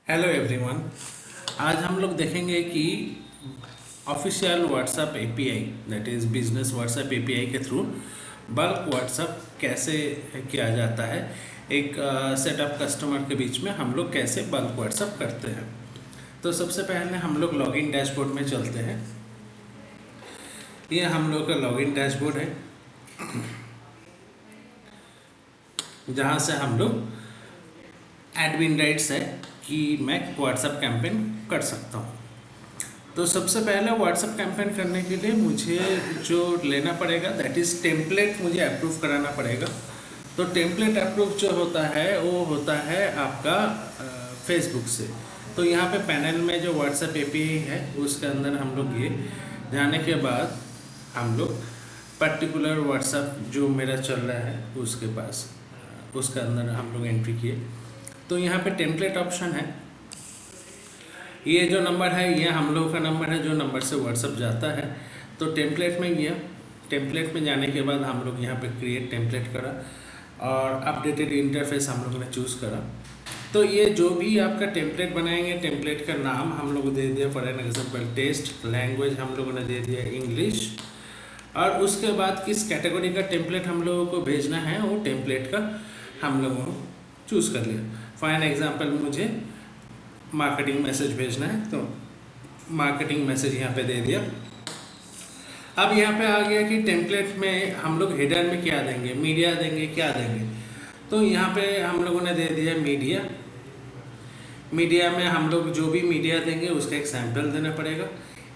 Hello everyone. आज हम लोग देखेंगे कि official WhatsApp API that is business WhatsApp API के थ्रू बल्क व्हाट्सएप कैसे किया जाता है। एक सेट ऑफ कस्टमर के बीच में हम लोग कैसे बल्क व्हाट्सएप करते हैं। तो सबसे पहले हम लोग लॉगिन डैशबोर्ड में चलते हैं। ये हम लोग का लॉगिन डैशबोर्ड है, जहाँ से हम लोग एडमिन राइट्स है कि मैं व्हाट्सएप कैंपेन कर सकता हूँ। तो सबसे पहले व्हाट्सएप कैंपेन करने के लिए मुझे जो लेना पड़ेगा दैट इज़ टेम्पलेट मुझे अप्रूव कराना पड़ेगा। तो टेम्पलेट अप्रूव जो होता है वो होता है आपका फेसबुक से। तो यहाँ पे पैनल में जो व्हाट्सएप एपीआई है उसके अंदर हम लोग ये जाने के बाद हम लोग पर्टिकुलर व्हाट्सएप जो मेरा चल रहा है उसके पास उसके अंदर हम लोग एंट्री किए। तो यहाँ पे टेम्पलेट ऑप्शन है। ये जो नंबर है ये हम लोगों का नंबर है जो नंबर से व्हाट्सएप जाता है। तो टेम्पलेट में गया, टेम्पलेट में जाने के बाद हम लोग यहाँ पे क्रिएट टेम्पलेट करा और अपडेटेड इंटरफेस हम लोग ने चूज़ करा। तो ये जो भी आपका टेम्पलेट बनाएंगे, टेम्पलेट का नाम हम लोग दे दिया for an example test, language हम लोगों ने दे दिया इंग्लिश, और उसके बाद किस कैटेगरी का टेम्पलेट हम लोगों को भेजना है वो टेम्पलेट का हम लोगों को चूज़ कर लिया। फॉर एन एग्जाम्पल मुझे मार्केटिंग मैसेज भेजना है तो मार्केटिंग मैसेज यहाँ पे दे दिया। अब यहाँ पे आ गया कि टेम्पलेट में हम लोग हेडर में क्या देंगे, मीडिया देंगे, क्या देंगे। तो यहाँ पे हम लोगों ने दे दिया मीडिया। मीडिया में हम लोग जो भी मीडिया देंगे उसका एक सैंपल देना पड़ेगा।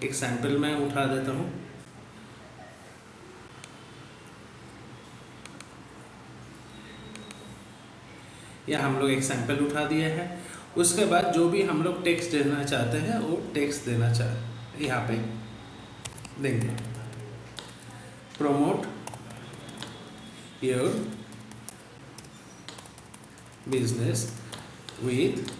एक सैंपल मैं उठा देता हूँ। या हम लोग एक सैंपल उठा दिया है। उसके बाद जो भी हम लोग टेक्स्ट देना चाहते हैं वो टेक्स्ट देना चाहते यहाँ पे देंगे। Promote your business with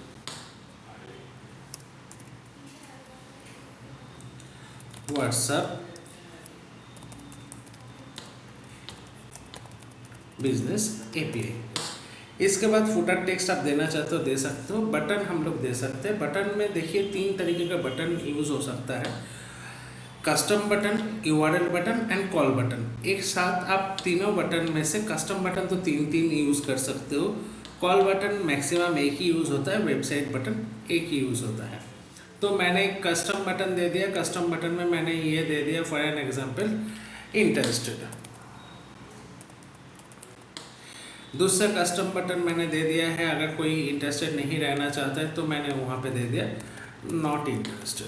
WhatsApp business API. इसके बाद फुटर टेक्स्ट आप देना चाहते हो दे सकते हो। बटन हम लोग दे सकते हैं। बटन में देखिए 3 तरीके का बटन यूज़ हो सकता है, custom button, URL button and call button. एक साथ आप तीनों बटन में से कस्टम बटन तो 3 यूज़ कर सकते हो, कॉल बटन मैक्सिमम एक ही यूज़ होता है, वेबसाइट बटन एक ही यूज़ होता है। तो मैंने एक कस्टम बटन दे दिया। कस्टम बटन में मैंने ये दे दिया फॉर एन एग्जाम्पल इंटरेस्टेड। दूसरा कस्टम बटन मैंने दे दिया है अगर कोई इंटरेस्टेड नहीं रहना चाहता है तो मैंने वहाँ पे दे दिया नॉट इंटरेस्टेड।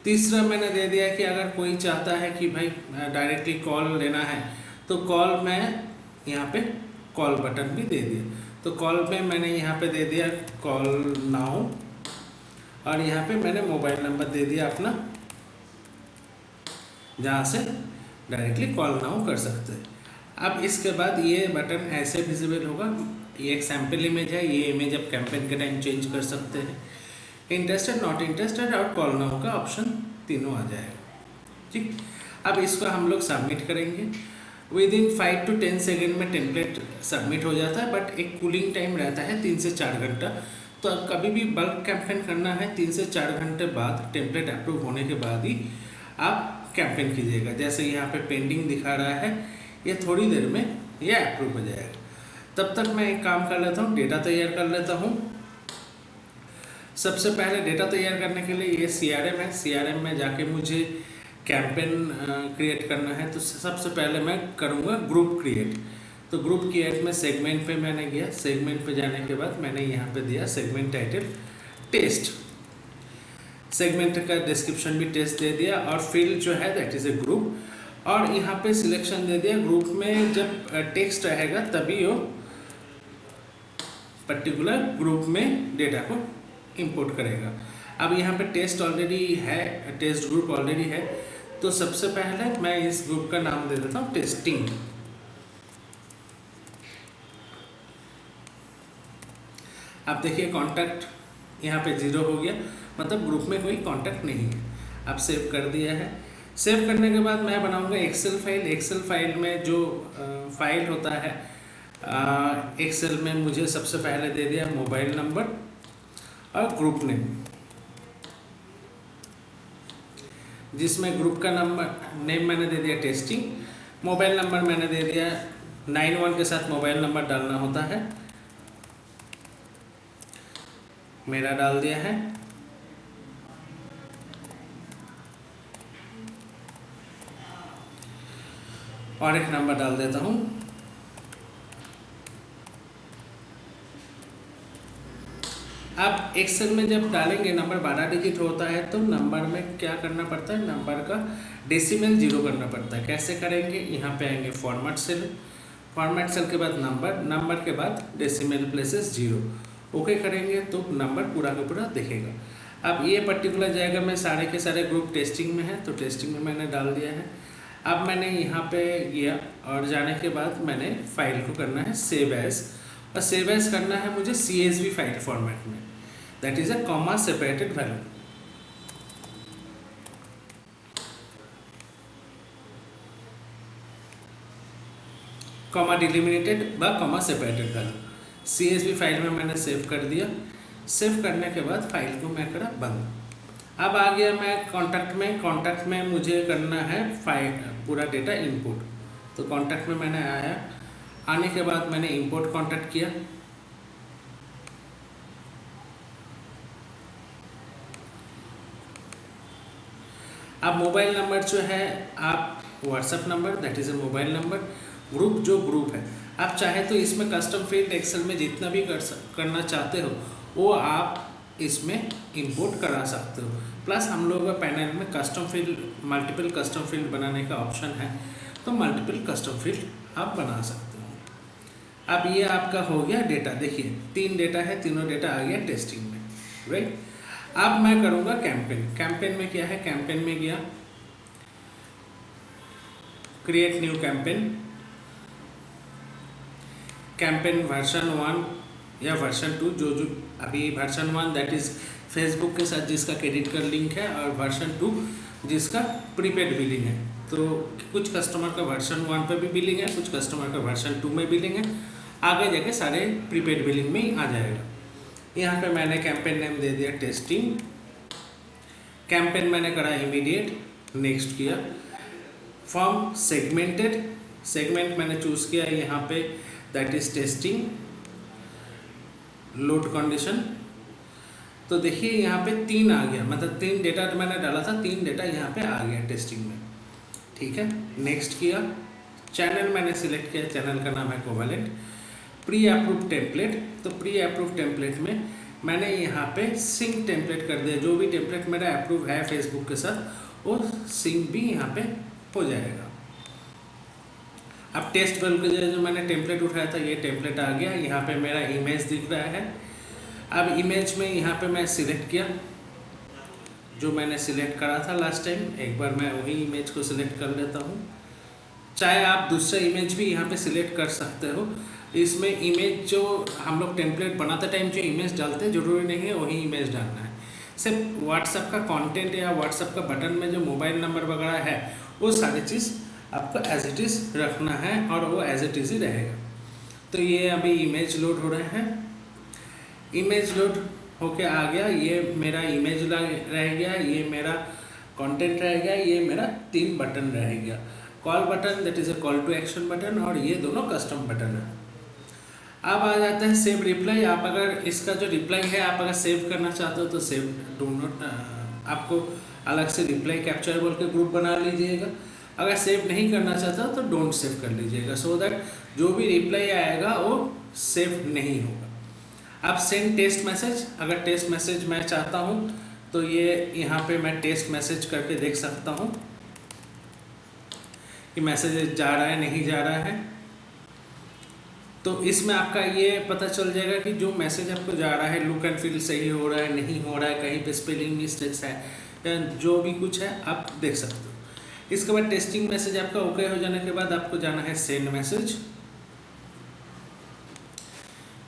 तीसरा मैंने दे दिया कि अगर कोई चाहता है कि भाई डायरेक्टली कॉल लेना है तो कॉल मैं यहाँ पे कॉल बटन भी दे दिया। तो कॉल पे मैंने यहाँ पे दे दिया कॉल नाउ, और यहाँ पे मैंने मोबाइल नंबर दे दिया अपना जहाँ से डायरेक्टली कॉल नाउ कर सकते हैं। अब इसके बाद ये बटन ऐसे विजिबल होगा। ये एक सैम्पल इमेज है। ये इमेज आप कैंपेन के टाइम चेंज कर सकते हैं। इंटरेस्टेड, नॉट इंटरेस्टेड और कॉल नाउ का ऑप्शन तीनों आ जाएगा। ठीक, अब इसको हम लोग सबमिट करेंगे। विद इन 5 to 10 सेकेंड में टेम्पलेट सबमिट हो जाता है, बट एक कूलिंग टाइम रहता है 3 से 4 घंटा। तो कभी भी बल्क कैंपेन करना है 3 से 4 घंटे बाद टेम्पलेट अप्रूव होने के बाद ही आप कैंपेन कीजिएगा। जैसे यहाँ पे पेंडिंग दिखा रहा है, ये थोड़ी देर में ये अप्रूव हो जाएगा। तब तक मैं एक काम कर लेता हूँ, डेटा तैयार कर लेता हूँ। सबसे पहले डेटा तैयार करने के लिए ये CRM है। CRM में जाके मुझे कैंपेन क्रिएट करना है। तो सबसे पहले मैं करूँगा ग्रुप क्रिएट। तो ग्रुप क्रिएट में सेगमेंट पे मैंने गया। सेगमेंट पे जाने के बाद मैंने यहाँ पे दिया सेगमेंट टाइटल टेस्ट। सेगमेंट का डिस्क्रिप्शन भी टेस्ट दे दिया और फील्ड जो है दैट इज़ ए ग्रुप, और यहाँ पे सिलेक्शन दे दिया। ग्रुप में जब टेक्स्ट रहेगा तभी वो पर्टिकुलर ग्रुप में डेटा को इंपोर्ट करेगा। अब यहाँ पे टेस्ट ऑलरेडी है, टेस्ट ग्रुप ऑलरेडी है। तो सबसे पहले मैं इस ग्रुप का नाम दे देता हूँ टेस्टिंग। अब देखिए कॉन्टैक्ट यहाँ पे 0 हो गया, मतलब ग्रुप में कोई कॉन्टैक्ट नहीं है। अब सेव कर दिया है। सेव करने के बाद मैं बनाऊंगा एक्सेल फाइल। एक्सेल फाइल में जो फाइल होता है एक सेल में मुझे सबसे पहले दे दिया मोबाइल नंबर और ग्रुप नेम, जिसमें ग्रुप का नंबर नेम मैंने दे दिया टेस्टिंग। मोबाइल नंबर मैंने दे दिया 91 के साथ मोबाइल नंबर डालना होता है, मेरा डाल दिया है। और एक नंबर डाल देता हूँ। आप एक्सेल में जब डालेंगे नंबर 12 डिजिट होता है तो नंबर में क्या करना पड़ता है, नंबर का डेसिमल 0 करना पड़ता है। कैसे करेंगे, यहाँ पे आएंगे फॉर्मेट सेल, फॉर्मेट सेल के बाद नंबर, नंबर के बाद डेसिमल प्लेसेस 0, ओके करेंगे तो नंबर पूरा का पूरा दिखेगा। अब ये पर्टिकुलर जगह में सारे के सारे ग्रुप टेस्टिंग में है तो टेस्टिंग में मैंने डाल दिया है। अब मैंने यहाँ पे गया और जाने के बाद मैंने फाइल को करना है सेव एज, और सेव एज करना है मुझे CSV फाइल फॉर्मेट में, that is a comma separated value. Comma delimited व comma separated value CSV file में मैंने सेव कर दिया। सेव करने के बाद फाइल को मैं करा बंद। अब आ गया मैं कॉन्टैक्ट में मुझे करना है फाइल पूरा डेटा इंपोर्ट। तो कॉन्टैक्ट में मैंने आया, आने के बाद मैंने इंपोर्ट कॉन्टैक्ट किया। अब मोबाइल नंबर जो है आप WhatsApp number, that is a mobile number. Group जो ग्रुप है, आप चाहे तो इसमें कस्टम फील्ड एक्सेल में जितना भी करना चाहते हो वो आप इसमें इंपोर्ट करा सकते हो। प्लस हम लोग का पैनल में custom field, multiple custom field बनाने का ऑप्शन है, तो मल्टीपल कस्टम फील्ड आप बना सकते हो। अब ये आपका हो गया डेटा, देखिए 3 डेटा है, तीनों डेटा आ गया टेस्टिंग में, राइट। अब मैं करूँगा कैंपेन। कैंपेन में क्या है, कैंपेन में गया create new campaign, campaign version 1 या वर्जन 2, जो अभी वर्जन 1 दैट इज़ फेसबुक के साथ जिसका क्रेडिट कार्ड लिंक है, और वर्जन 2 जिसका प्रीपेड बिलिंग है। तो कुछ कस्टमर का वर्जन 1 पे भी बिलिंग है, कुछ कस्टमर का वर्जन 2 में बिलिंग है, आगे जाके सारे प्रीपेड बिलिंग में ही आ जाएगा। यहाँ पे मैंने कैंपेन नेम दे दिया टेस्टिंग, कैंपेन मैंने करा इमीडिएट, नेक्स्ट किया। फॉर्म सेगमेंटेड, सेगमेंट मैंने चूज़ किया यहाँ पे that is testing, load condition. तो देखिए यहाँ पे 3 आ गया, मतलब 3 डेटा मैंने डाला था, 3 डेटा यहाँ पे आ गया टेस्टिंग में, ठीक है। नेक्स्ट किया, चैनल मैंने सिलेक्ट किया, चैनल का नाम है कोवेलेंट। प्री अप्रूव टेम्पलेट, तो प्री अप्रूव टेम्पलेट में मैंने यहाँ पे सिंक टेम्पलेट कर दिया, जो भी टेम्पलेट मेरा अप्रूव है फेसबुक के साथ वो सिंक भी यहाँ पे हो जाएगा। अब टेस्ट वेल के जो मैंने टेम्पलेट उठाया था ये टेम्पलेट आ गया, यहाँ पे मेरा इमेज दिख रहा है। अब इमेज में यहाँ पे मैं सिलेक्ट किया, जो मैंने सिलेक्ट करा था लास्ट टाइम, एक बार मैं वही इमेज को सिलेक्ट कर लेता हूँ। चाहे आप दूसरा इमेज भी यहाँ पे सिलेक्ट कर सकते हो। इसमें इमेज जो हम लोग टेम्पलेट बनाते टाइम जो इमेज डालते हैं ज़रूरी नहीं है वही इमेज डालना है, सिर्फ व्हाट्सएप का कंटेंट या व्हाट्सएप का बटन में जो मोबाइल नंबर वगैरह है वो सारी चीज़ आपको एज इट इज़ रखना है और वो एज इट इज़ ही रहेगा। तो ये अभी इमेज लोड हो रहे हैं, इमेज लोड होके आ गया, ये मेरा इमेज रह गया, ये मेरा कंटेंट रह गया, ये मेरा 3 बटन रह गया। Call button that is a call to action button, और ये दोनों कस्टम बटन है। अब आ जाता है सेव रिप्लाई। आप अगर इसका जो रिप्लाई है आप अगर सेव करना चाहते हो तो सेव डू नॉट, आपको अलग से रिप्लाई कैप्चर बोल के ग्रुप बना लीजिएगा। अगर सेव नहीं करना चाहता तो डोंट सेव कर लीजिएगा, सो दैट जो भी रिप्लाई आएगा वो सेव नहीं होगा। अब सेंड टेस्ट मैसेज, अगर टेस्ट मैसेज मैं चाहता हूँ तो ये यहाँ पे मैं टेस्ट मैसेज करके देख सकता हूँ कि मैसेज जा रहा है नहीं जा रहा है। तो इसमें आपका ये पता चल जाएगा कि जो मैसेज आपको जा रहा है लुक एंड फील सही हो रहा है नहीं हो रहा है, कहीं पे स्पेलिंग मिस्टेक्स है या जो भी कुछ है आप देख सकते हो। इसके बाद टेस्टिंग मैसेज आपका ओके हो जाने के बाद आपको जाना है सेंड मैसेज।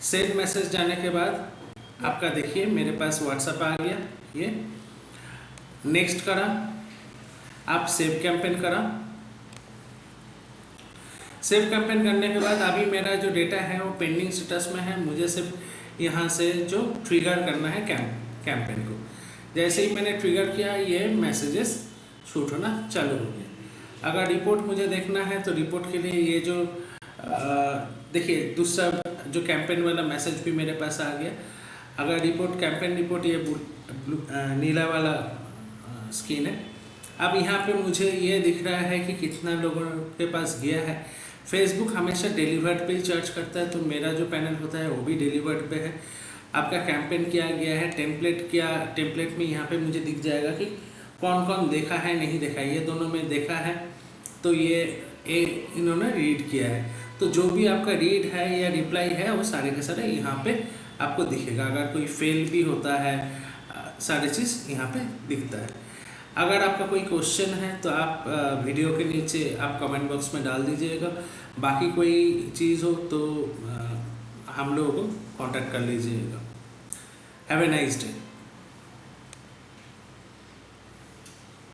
सेंड मैसेज जाने के बाद आपका देखिए मेरे पास व्हाट्सएप आ गया, ये नेक्स्ट करा, आप सेव कैंपेन करा। सेव कैंपेन करने के बाद अभी मेरा जो डेटा है वो पेंडिंग स्टेटस में है। मुझे सिर्फ यहाँ से जो ट्रिगर करना है कैंपेन को। जैसे ही मैंने ट्रिगर किया ये मैसेजेस शूट होना चालू हो गया। अगर रिपोर्ट मुझे देखना है तो रिपोर्ट के लिए ये जो देखिए दूसरा जो कैंपेन वाला मैसेज भी मेरे पास आ गया। अगर रिपोर्ट कैंपेन रिपोर्ट ये नीला वाला स्क्रीन है। अब यहाँ पे मुझे ये दिख रहा है कि कितना लोगों के पास गया है। फेसबुक हमेशा डिलीवर्ड पे ही चार्ज करता है, तो मेरा जो पैनल होता है वो भी डिलीवर्ड पे है। आपका कैंपेन किया गया है, टेम्पलेट में यहाँ पे मुझे दिख जाएगा कि कौन कौन देखा है नहीं देखा है। ये दोनों में देखा है तो ये इन्होंने रीड किया है। तो जो भी आपका रीड है या रिप्लाई है वो सारे के सारे यहाँ पे आपको दिखेगा। अगर कोई फेल भी होता है सारी चीज़ यहाँ पे दिखता है। अगर आपका कोई क्वेश्चन है तो आप वीडियो के नीचे आप कमेंट बॉक्स में डाल दीजिएगा। बाकी कोई चीज़ हो तो हम लोगों को कांटेक्ट कर लीजिएगा। Have a nice day.